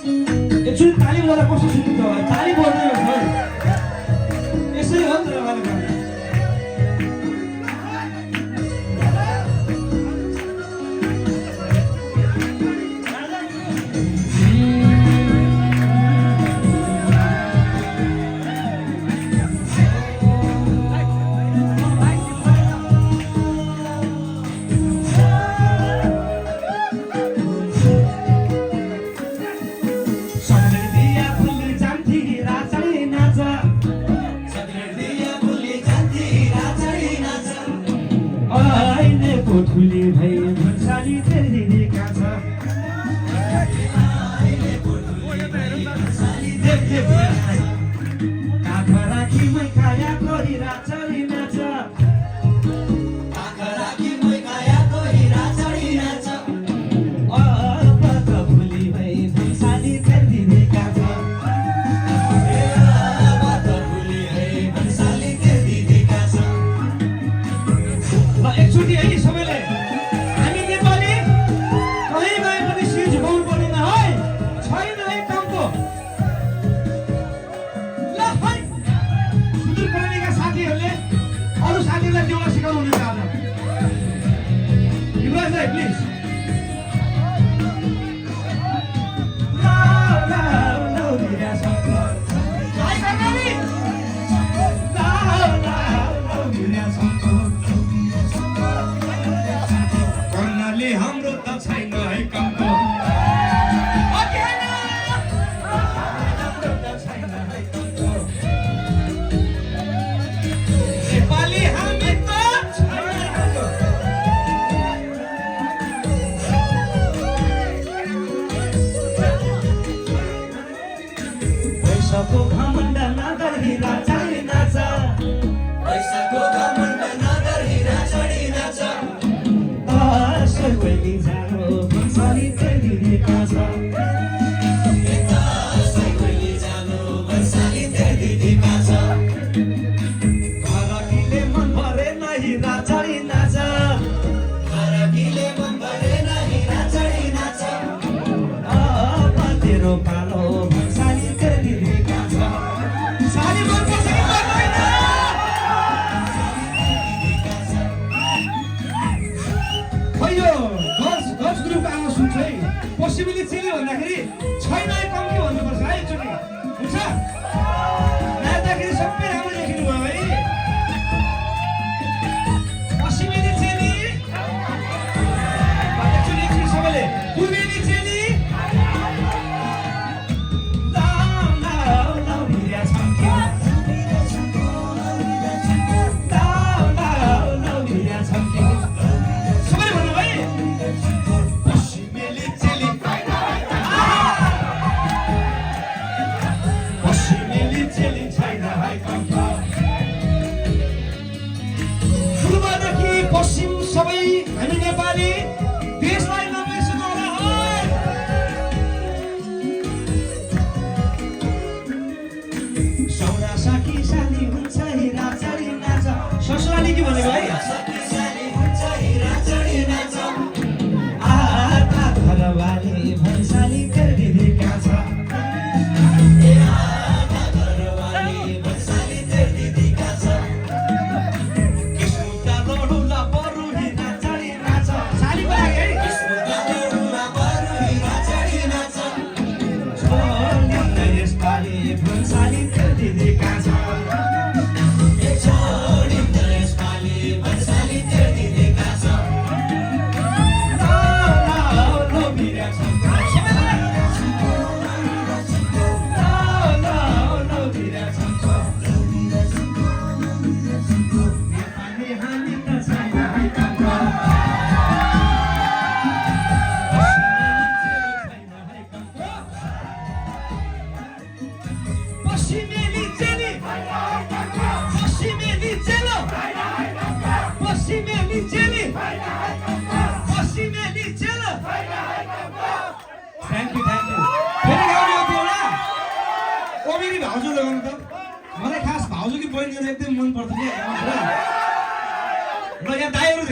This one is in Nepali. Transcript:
एकचोटि ताली बजाएर कस्तो सुनिन्छ होला ताली बज्दैन खै यसै हो नि त रमाइलो गर्ने ठुली भई भन्साली तेरी काछा काखा राखी मै खाया कोही राचरी नाच काखा राखी मै खाया कोही राचरी नाच अब ठुली भई भन्साली तेरी काछा अब ठुली भई भन्साली तेरी काछा ल एकचोटि है सबैले हामी नेपाली कहीँ गए पनि शिर झुकाउनु पर्दैन है छैन है कामको ल है सुदूरपट्टिका साथीहरूले अरू साथीहरूलाई देउला सिकाउनु हुनेछ आज युवराज दाइ प्लिज हाम्रो त छैन है कामको नेपाली हामी त पैसाको घमण्ड नगर हिरा चढी नाच पैसाको घमण्ड नगर हिरा चढी नाच Waiting जानो भन्साली तेरी काछा एता सैकली जानो भन्साली तेरी काछा घरकीले मन भरे नाही राचडी नाच घरकीले मन भरे नाही राचडी नाच अब तेरो कालो भन्साली तेरी काछा साली मन पर्छ कि पर्दैन खैयो गज ग्रुपको आमा सुन्छ है पसिबली चिली भन्दाखेरि छैन कम के भन्नुपर्छ है एकचोटि हुन्छ नाच्दाखेरि सबै राम्रो लेखिनु भयो है पसिबली चिली एकचोटि सबैले पुर्वेली चिली पश्चिम सबै हामी नेपाली देशलाई नबिर्सनु होला सौरा साकी साली हुन्छ हिरा चढी नाच ससुराली के भनेको है साकी साली हुन्छ हिरा चढी नाच आधा घरवाली भन्साली तेरी काछा भन्साली तेरी काछा छोडी यसपालि भन्साली तेरी काछा लो बिरा छम्का लो बिरा छम्का नेपाली हामी त छैन है कामको पश्चिमेली चेली पश्चिमेली चेलो पश्चिमेली चेली पश्चिमेली चेलो थ्याङ्क यू फेरि गाउने हो त्यो होला ओमेरी भाउजू लगाउनु त मलाई खास भाउजू कि बहिनी एकदम मन पर्थ्यो क्या र यहाँ दाइहरू